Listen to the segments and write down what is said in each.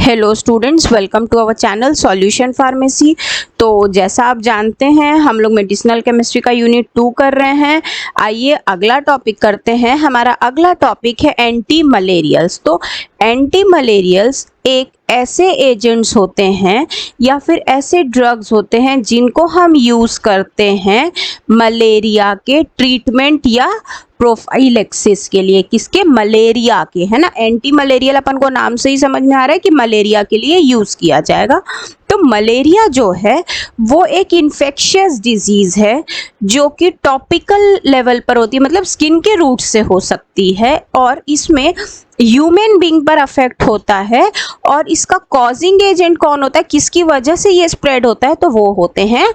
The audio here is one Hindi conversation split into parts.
Hello students, welcome to our channel solution pharmacy. तो जैसा आप जानते हैं हम लोग मेडिसिनल केमिस्ट्री का यूनिट 2 कर रहे हैं। आइए अगला टॉपिक करते हैं। हमारा अगला टॉपिक है एंटी मलेरियल्स। तो एंटी मलेरियल्स एक ऐसे एजेंट्स होते हैं या फिर ऐसे ड्रग्स होते हैं जिनको हम यूज़ करते हैं मलेरिया के ट्रीटमेंट या प्रोफाइलेक्सिस के लिए। किसके? मलेरिया के, है ना। एंटी मलेरियल अपन को नाम से ही समझ में आ रहा है कि मलेरिया के लिए यूज़ किया जाएगा। तो मलेरिया जो है वो एक इन्फेक्शियस डिजीज़ है जो कि टॉपिकल लेवल पर होती है, मतलब स्किन के रूट से हो सकती है और इसमें ह्यूमन बीइंग पर अफेक्ट होता है। और इसका कॉजिंग एजेंट कौन होता है, किसकी वजह से ये स्प्रेड होता है, तो वो होते हैं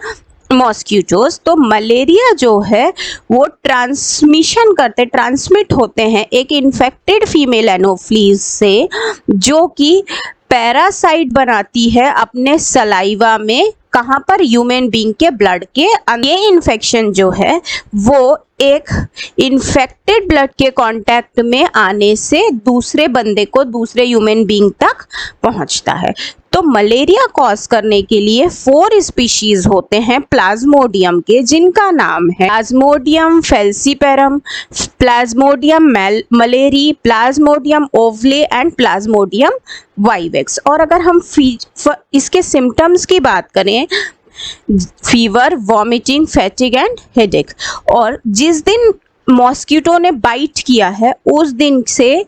मॉस्किटोज। तो मलेरिया जो है वो ट्रांसमिट होते हैं एक इन्फेक्टेड फीमेल एनोफ्लीज से, जो कि पैरासाइट बनाती है अपने सलाइवा में। कहाँ पर? ह्यूमन बीइंग के ब्लड के। ये इन्फेक्शन जो है वो एक इन्फेक्टेड ब्लड के कांटेक्ट में आने से दूसरे बंदे को, दूसरे ह्यूमन बीइंग तक पहुंचता है। तो मलेरिया कॉज करने के लिए 4 स्पीशीज होते हैं प्लाज्मोडियम के, जिनका नाम है Plasmodium falciparum, Plasmodium malariae, Plasmodium ओवले and Plasmodium vivax. और अगर हम इसके सिम्टम्स की बात करें, fever, vomiting, fatigue and headache. और जिस दिन मॉस्किटो ने बाइट किया है उस दिन से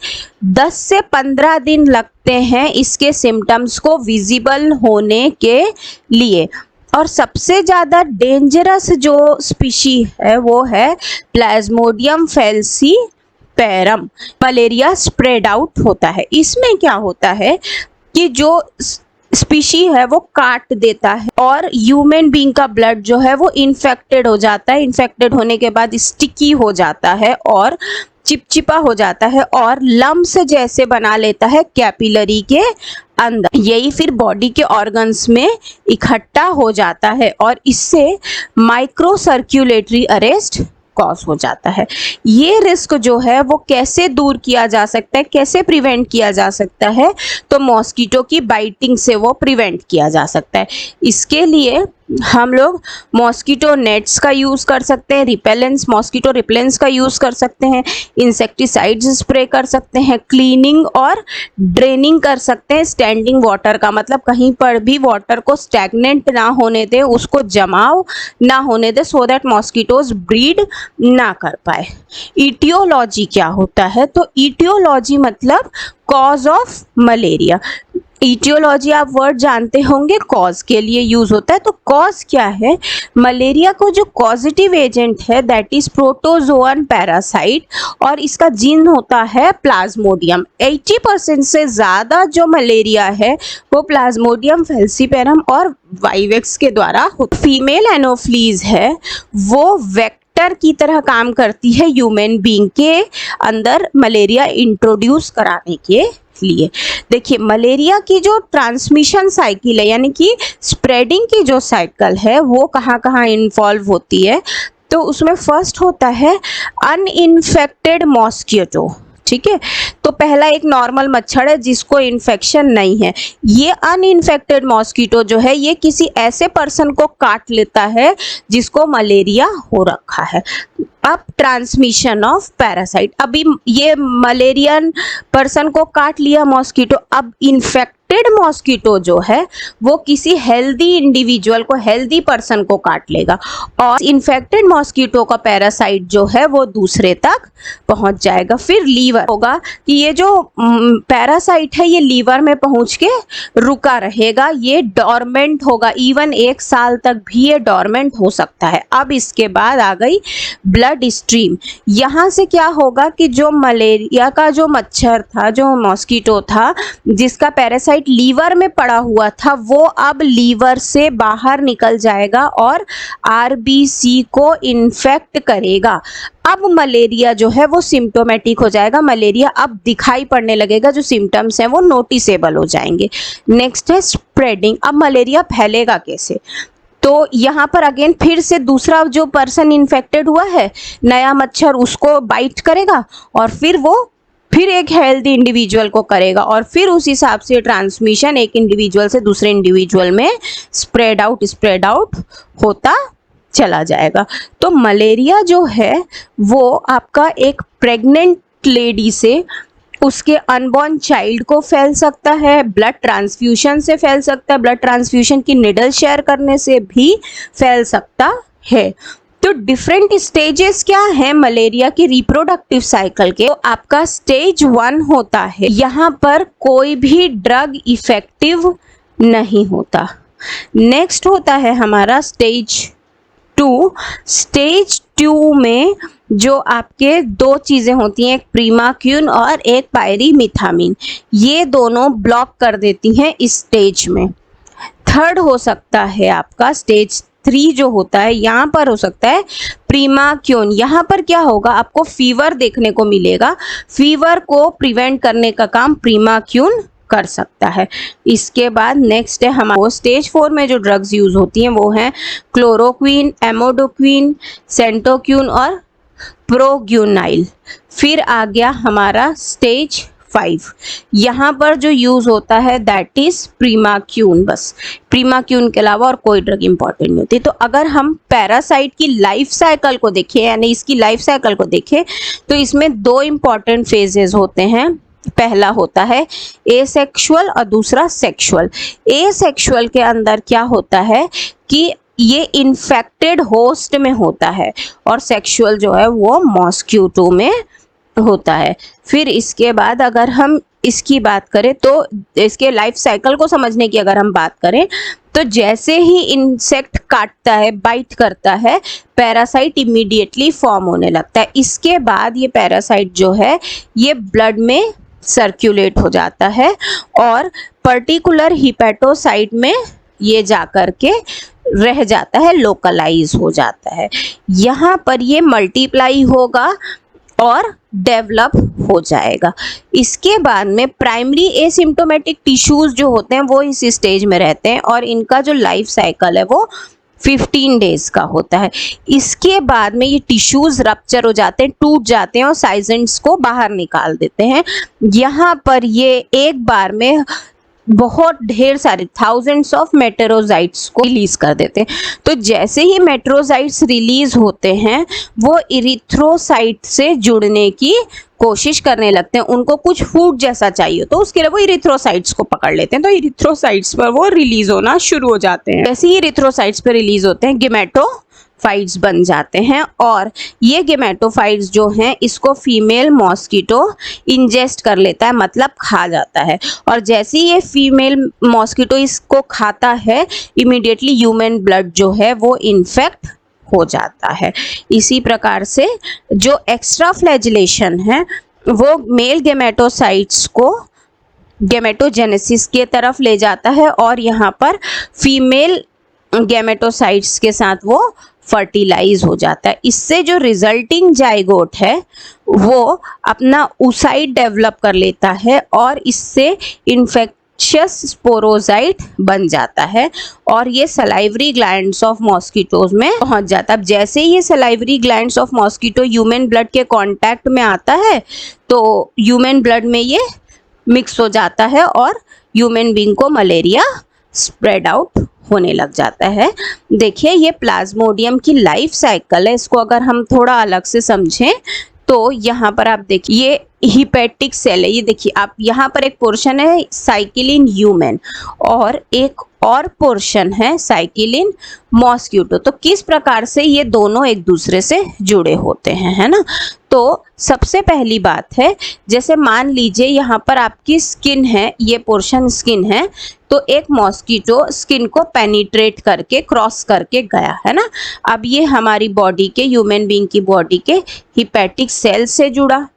10 से 15 दिन लगते हैं इसके सिम्टम्स को विजिबल होने के लिए। और सबसे ज़्यादा डेंजरस जो स्पीशी है वो है Plasmodium falciparum. Malaria spread out होता है। इसमें क्या होता है कि जो स्पीशी है वो काट देता है और ह्यूमन बीइंग का ब्लड जो है वो इन्फेक्टेड हो जाता है। इन्फेक्टेड होने के बाद स्टिकी हो जाता है और चिपचिपा हो जाता है और लम्स जैसे बना लेता है कैपिलरी के अंदर। यही फिर बॉडी के ऑर्गन्स में इकट्ठा हो जाता है और इससे माइक्रो सर्कुलेटरी अरेस्ट कॉज हो जाता है। ये रिस्क जो है वो कैसे दूर किया जा सकता है, कैसे प्रिवेंट किया जा सकता है, तो मॉस्किटो की बाइटिंग से वो प्रिवेंट किया जा सकता है। इसके लिए हम लोग मॉस्किटो नेट्स का यूज़ कर सकते हैं, रिपेलेंस, मॉस्किटो रिपेलेंस का यूज़ कर सकते हैं, इंसेक्टिसाइड्स स्प्रे कर सकते हैं, क्लीनिंग और ड्रेनिंग कर सकते हैं। स्टैंडिंग वाटर का मतलब कहीं पर भी वाटर को स्टैग्नेंट ना होने दे, उसको जमाव ना होने दे, सो दैट मॉस्किटोज ब्रीड ना कर पाए। ईटियोलॉजी क्या होता है, तो ईटियोलॉजी मतलब कॉज ऑफ मलेरिया। ईटियोलॉजी आप वर्ड जानते होंगे, कॉज के लिए यूज होता है। तो कॉज क्या है? मलेरिया को जो कॉजेटिव एजेंट है दैट इज प्रोटोजोअन पैरासाइट और इसका जीन होता है प्लाज्मोडियम। 80% से ज़्यादा जो मलेरिया है वो प्लाज्मोडियम फैल्सीपेरम और वाइवेक्स के द्वारा फीमेल एनोफ्लीज है वो वेक्टर की तरह काम करती है ह्यूमन बीइंग के अंदर मलेरिया इंट्रोड्यूस कराने के लिए। देखिए, मलेरिया की जो ट्रांसमिशन साइकिल है यानी कि स्प्रेडिंग की जो साइकिल है वो कहाँ कहाँ इन्वॉल्व होती है, तो उसमें फर्स्ट होता है अनइन्फेक्टेड मॉस्किटो। ठीक है, तो पहला एक नॉर्मल मच्छर है जिसको इन्फेक्शन नहीं है। ये अनइन्फेक्टेड मॉस्किटो जो है ये किसी ऐसे पर्सन को काट लेता है जिसको मलेरिया हो रखा है। अब ट्रांसमिशन ऑफ पैरासाइट, अभी ये मलेरियन पर्सन को काट लिया मॉस्किटो, अब इन्फेक्टेड मॉस्किटो जो है वो किसी हेल्दी इंडिविजुअल को, हेल्दी पर्सन को काट लेगा और इन्फेक्टेड मॉस्किटो का पैरासाइट जो है वो दूसरे तक पहुंच जाएगा। फिर लीवर होगा कि ये जो पैरासाइट है ये लीवर में पहुंच के रुका रहेगा, ये डॉर्मेंट होगा, इवन 1 साल तक भी ये डॉर्मेंट हो सकता है। अब इसके बाद आ गई ब्लड स्ट्रीम। यहाँ से क्या होगा कि जो मलेरिया का जो मच्छर था, जो मॉस्किटो था जिसका पैरासाइट लीवर में पड़ा हुआ था, वो अब लीवर से बाहर निकल जाएगा और आरबीसी को इन्फेक्ट करेगा। अब मलेरिया जो है वो सिम्टोमेटिक हो जाएगा, मलेरिया अब दिखाई पड़ने लगेगा, जो सिम्टम्स हैं वो नोटिसेबल हो जाएंगे। नेक्स्ट है स्प्रेडिंग। अब मलेरिया फैलेगा कैसे, तो यहाँ पर अगेन फिर से दूसरा जो पर्सन इन्फेक्टेड हुआ है, नया मच्छर, उसको बाइट करेगा और फिर वो फिर एक हेल्दी इंडिविजुअल को करेगा और फिर उस हिसाब से ट्रांसमिशन एक इंडिविजुअल से दूसरे इंडिविजुअल में स्प्रेड आउट होता चला जाएगा। तो मलेरिया जो है वो आपका एक प्रेग्नेंट लेडी से उसके अनबॉर्न चाइल्ड को फैल सकता है, ब्लड ट्रांसफ्यूजन से फैल सकता है, ब्लड ट्रांसफ्यूजन की निडल शेयर करने से भी फैल सकता है। तो डिफरेंट स्टेजेस क्या है मलेरिया की रिप्रोडक्टिव साइकिल के? तो आपका स्टेज 1 होता है, यहाँ पर कोई भी ड्रग इफेक्टिव नहीं होता। नेक्स्ट होता है हमारा स्टेज 2। स्टेज 2 में जो आपके दो चीज़ें होती हैं, एक प्रीमाक्यून और एक पायरीमिथामिन, ये दोनों ब्लॉक कर देती हैं इस स्टेज में। थर्ड हो सकता है आपका स्टेज 3 जो होता है, यहाँ पर हो सकता है प्रीमाक्यून। यहाँ पर क्या होगा, आपको फीवर देखने को मिलेगा। फीवर को प्रिवेंट करने का काम प्रीमाक्यून कर सकता है। इसके बाद नेक्स्ट है हमारा स्टेज 4 में जो ड्रग्स यूज होती हैं वो हैं क्लोरोक्विन, एमोडोक्विन, सेंटोक्यून और प्रोग्यूनाइल। फिर आ गया हमारा स्टेज 5। यहाँ पर जो यूज होता है दैट इज प्रीमाक्यून। बस प्रीमाक्यून के अलावा और कोई ड्रग इंपॉर्टेंट नहीं होती। तो अगर हम पैरासाइट की लाइफ साइकिल को देखें, यानी इसकी लाइफ साइकिल को देखें, तो इसमें 2 इंपॉर्टेंट फेजेस होते हैं। पहला होता है एसेक्सुअल और दूसरा सेक्सुअल। एसेक्सुअल के अंदर क्या होता है कि ये इन्फेक्टेड होस्ट में होता है और सेक्सुअल जो है वो मॉस्क्यूटो में होता है। फिर इसके बाद अगर हम इसकी बात करें तो इसके लाइफ साइकिल को समझने की अगर हम बात करें तो जैसे ही इंसेक्ट काटता है, बाइट करता है, पैरासाइट इमीडिएटली फॉर्म होने लगता है। इसके बाद ये पैरासाइट जो है ये ब्लड में सर्कुलेट हो जाता है और पर्टिकुलर हिपेटोसाइट में ये जाकर के रह जाता है, लोकलाइज हो जाता है। यहाँ पर ये मल्टीप्लाई होगा और डेवलप हो जाएगा। इसके बाद में प्राइमरी एसिम्प्टोमेटिक टिश्यूज जो होते हैं वो इस स्टेज में रहते हैं और इनका जो लाइफ साइकिल है वो 15 डेज का होता है। इसके बाद में ये टिश्यूज रप्चर हो जाते हैं, टूट जाते हैं और साइजेंट्स को बाहर निकाल देते हैं। यहाँ पर ये एक बार में बहुत ढेर सारे थाउजेंड्स ऑफ मेटेरोजाइट्स को रिलीज कर देते हैं। तो जैसे ही मेटेरोजाइट्स रिलीज होते हैं वो इरिथ्रोसाइट से जुड़ने की कोशिश करने लगते हैं। उनको कुछ फूड जैसा चाहिए तो उसके लिए वो इरिथ्रोसाइट्स को पकड़ लेते हैं, तो इरिथ्रोसाइट्स पर वो रिलीज होना शुरू हो जाते हैं। जैसे ही इरिथ्रोसाइट्स पर रिलीज होते हैं गेमेटोफाइट्स बन जाते हैं और ये गेमेटोफाइट्स जो हैं इसको फीमेल मॉस्किटो इंजेस्ट कर लेता है, मतलब खा जाता है। और जैसे ही ये फीमेल मॉस्किटो इसको खाता है इमीडिएटली ह्यूमन ब्लड जो है वो इन्फेक्ट हो जाता है। इसी प्रकार से जो एक्स्ट्रा फ्लैजिलेशन है वो मेल गेमेटोसाइट्स को गेमेटोजेनेसिस के तरफ ले जाता है और यहाँ पर फीमेल गेमेटोसाइट्स के साथ वो फर्टिलाइज हो जाता है। इससे जो रिजल्टिंग जाइगोट है वो अपना oocyte डेवलप कर लेता है और इससे इन्फेक्शियस स्पोरोजाइट बन जाता है और ये सलाइवरी ग्लैंड्स ऑफ मॉस्किटोज में पहुंच जाता है। अब जैसे ही ये salivary glands of mosquito human blood के कांटेक्ट में आता है तो ह्यूमन ब्लड में ये मिक्स हो जाता है और ह्यूमन बीइंग को मलेरिया स्प्रेड आउट होने लग जाता है। देखिए ये प्लाज्मोडियम की लाइफ साइकिल है, इसको अगर हम थोड़ा अलग से समझें तो यहाँ पर आप देखिए ये हिपेटिक सेल है। ये देखिए आप यहाँ पर एक पोर्शन है साइकिलिन ह्यूमन और एक और पोर्शन है साइकिलिन मॉस्क्यूटो। तो किस प्रकार से ये दोनों एक दूसरे से जुड़े होते हैं, है ना। तो सबसे पहली बात है, जैसे मान लीजिए यहाँ पर आपकी स्किन है, ये पोर्शन स्किन है, तो एक मॉस्किटो स्किन को पेनिट्रेट करके क्रॉस करके गया, है ना। अब ये हमारी बॉडी के ह्यूमन बीइंग की बॉडी के हिपेटिक सेल से जुड़ा।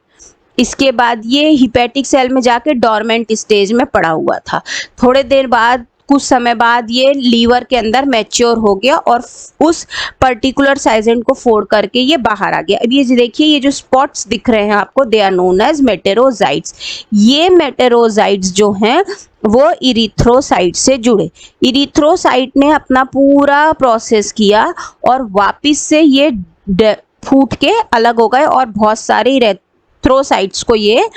इसके बाद ये हिपेटिक सेल में जाके डोरमेंट स्टेज में पड़ा हुआ था। थोड़े देर बाद कुछ समय बाद ये लीवर के अंदर मैच्योर हो गया और उस पर्टिकुलर साइजेंट को फोड़ करके ये बाहर आ गया। अब ये देखिए ये जो स्पॉट्स दिख रहे हैं आपको, दे आर नोन एज मेटेरोजाइट्स। ये मेटेरोजाइट्स जो हैं वो इरिथ्रोसाइट से जुड़े। इरिथ्रोसाइट ने अपना पूरा प्रोसेस किया और वापस से ये फूट के अलग हो गए और बहुत सारे इरिथ्रोसाइट्स को ये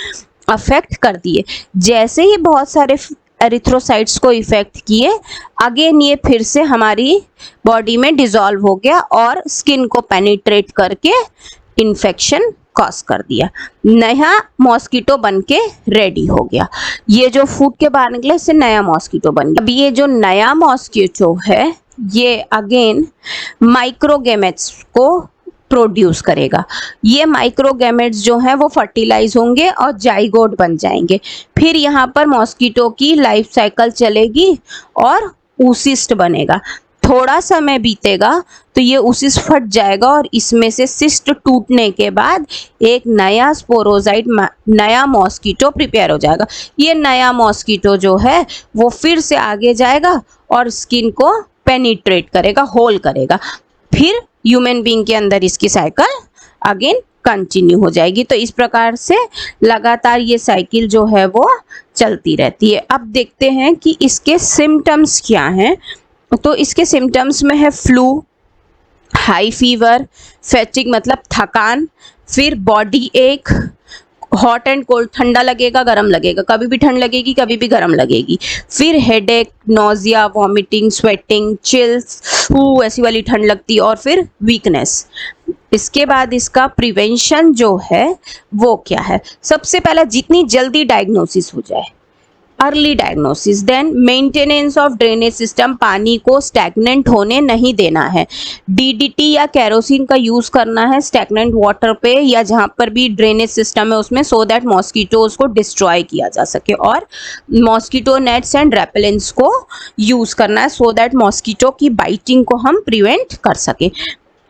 अफेक्ट कर दिए। जैसे ही बहुत सारे एरिथ्रोसाइट्स को इफेक्ट किए, अगेन ये फिर से हमारी बॉडी में डिसॉल्व हो गया और स्किन को पेनिट्रेट करके इन्फेक्शन कॉज कर दिया। नया मॉस्किटो बन के रेडी हो गया। ये जो फूड के बाहर निकले इससे नया मॉस्किटो बन गया। अब ये जो नया मॉस्किटो है ये अगेन माइक्रोगेमेट्स को प्रोड्यूस करेगा। ये माइक्रोगेमेट्स जो हैं वो फर्टिलाइज होंगे और जाइगोट बन जाएंगे। फिर यहाँ पर मॉस्किटो की लाइफ साइकिल चलेगी और oocyst बनेगा। थोड़ा समय बीतेगा तो ये oocyst फट जाएगा और इसमें से सिस्ट टूटने के बाद एक नया स्पोरोजाइट, नया मॉस्किटो प्रिपेयर हो जाएगा। ये नया मॉस्किटो जो है वो फिर से आगे जाएगा और स्किन को पेनिट्रेट करेगा, होल करेगा। फिर ह्यूमन बीइंग के अंदर इसकी साइकिल अगेन कंटिन्यू हो जाएगी। तो इस प्रकार से लगातार ये साइकिल जो है वो चलती रहती है। अब देखते हैं कि इसके सिम्टम्स क्या हैं। तो इसके सिम्टम्स में है फ्लू, हाई फीवर, फैटिग मतलब थकान, फिर बॉडी एक, हॉट एंड कोल्ड ठंडा लगेगा गर्म लगेगा, कभी भी ठंड लगेगी कभी भी गर्म लगेगी, फिर headache, nausea, vomiting, sweating, chills, ऐसी वाली ठंड लगती है, और फिर वीकनेस। इसके बाद इसका प्रिवेंशन जो है वो क्या है? सबसे पहला जितनी जल्दी डायग्नोसिस हो जाए, early diagnosis. Then maintenance of drainage system, पानी को स्टैग्नेंट होने नहीं देना है। डीडीटी या केरोसिन का यूज करना है स्टैग्नेंट वाटर पे या जहाँ पर भी ड्रेनेज सिस्टम है उसमें, सो दैट मॉस्किटोज को डिस्ट्रॉय किया जा सके। और मॉस्किटो नेट्स एंड रेपेलेंट्स को यूज करना है सो दैट मॉस्किटो की बाइटिंग को हम प्रिवेंट कर सके।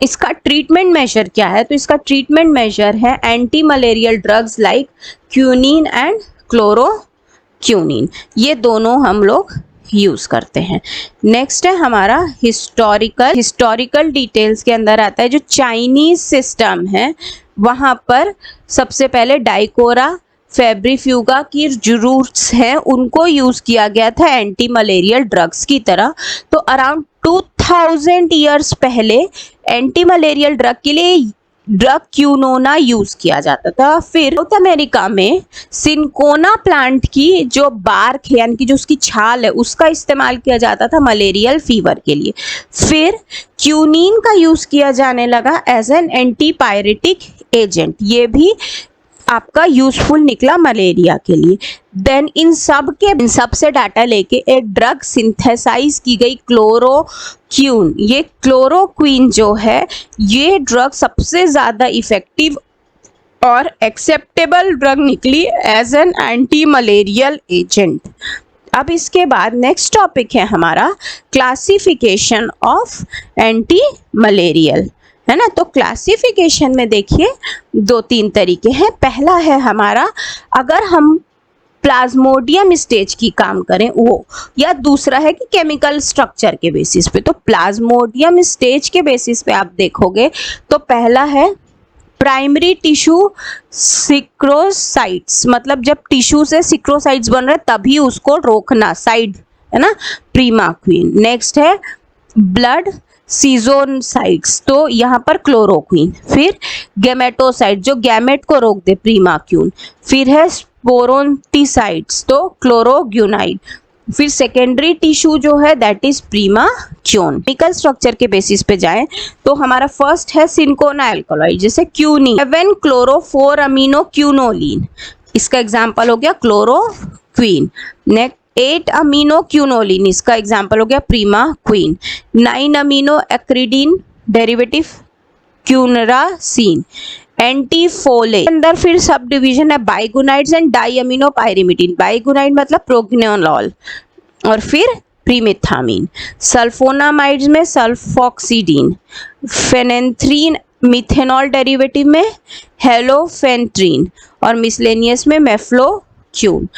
इसका ट्रीटमेंट मेजर क्या है? तो इसका ट्रीटमेंट मेजर है anti malarial drugs like quinine and chloroquine, ये दोनों हम लोग यूज करते हैं। नेक्स्ट है हमारा हिस्टोरिकल डिटेल्स के अंदर आता है जो चाइनीज सिस्टम है, वहाँ पर सबसे पहले डाइकोरा फेब्रिफ्यूगा की जो रूट्स हैं उनको यूज किया गया था एंटी मलेरियल ड्रग्स की तरह। तो अराउंड 2000 ईयर्स पहले एंटी मलेरियल ड्रग के लिए ड्रग क्यूनोना यूज किया जाता था। फिर साउथ अमेरिका में सिनकोना प्लांट की जो बार्क है यानी कि जो उसकी छाल है उसका इस्तेमाल किया जाता था मलेरियल फीवर के लिए। फिर क्यूनिन का यूज किया जाने लगा एज एन एंटीपायरेटिक एजेंट, ये भी आपका यूजफुल निकला मलेरिया के लिए। देन इन सब से डाटा लेके एक ड्रग सिंथेसाइज की गई क्लोरोक्वीन। ये क्लोरोक्वीन जो है ये ड्रग सबसे ज़्यादा इफेक्टिव और एक्सेप्टेबल ड्रग निकली as an anti malarial agent. अब इसके बाद नेक्स्ट टॉपिक है हमारा क्लासिफिकेशन ऑफ एंटी मलेरियल, है ना। तो क्लासिफिकेशन में देखिए 2-3 तरीके हैं। पहला है हमारा अगर हम प्लाज्मोडियम स्टेज की काम करें वो, या दूसरा है कि केमिकल स्ट्रक्चर के बेसिस पे। तो प्लाज्मोडियम स्टेज के बेसिस पे आप देखोगे तो पहला है प्राइमरी टिश्यू सिक्रोसाइट्स, मतलब जब टिश्यू से सिक्रोसाइट्स बन रहे तभी उसको रोकना, साइड है ना, प्रीमाक्वीन। नेक्स्ट है ब्लड सीजोनसाइट्स, तो यहाँ पर क्लोरोक्वीन। फिर गैमेटोसाइट जो गैमेट को रोक दे, प्रीमाक्यून। फिर है स्पोरोन्टिसाइट्स तो क्लोरोग्यूनाइड। फिर सेकेंडरी टिश्यू जो है दैट इज प्रीमाक्यून। केमिकल स्ट्रक्चर के बेसिस पे जाएं तो हमारा फर्स्ट है सिनकोना एल्कोलॉइड जैसे क्यूनिन, 7 क्लोरो 4 अमीनो क्यूनोलिन, इसका एग्जाम्पल हो गया क्लोरोक्वीन। नेक्स्ट 8 अमीनो क्यूनोलिन, इसका एग्जाम्पल हो गया प्रीमाक्वीन। 9 अमीनो एक्रिडीन डेरिवेटिव क्यूनरासीन। एंटीफोलेट अंदर फिर सब डिवीजन है बाइगुनाइड्स एंड डाई अमीनो पायरिमिडीन। बाइगुनाइड मतलब प्रोग्नेनॉल और फिर प्रीमिथामीन। सल्फोनामाइड्स में सल्फॉक्सीडीन। फेनेंथ्रीन मिथेनॉल डेरिवेटिव में हेलोफेंट्रीन और मिसलेनियस में मेफ्लोक्यून।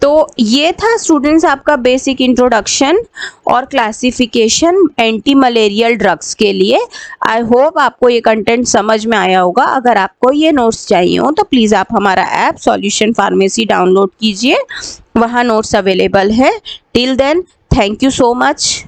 तो ये था स्टूडेंट्स आपका बेसिक इंट्रोडक्शन और क्लासिफिकेशन एंटी मलेरियल ड्रग्स के लिए। आई होप आपको ये कंटेंट समझ में आया होगा। अगर आपको ये नोट्स चाहिए हो तो प्लीज़ आप हमारा ऐप सॉल्यूशन फार्मेसी डाउनलोड कीजिए, वहाँ नोट्स अवेलेबल है। Till then thank you so much.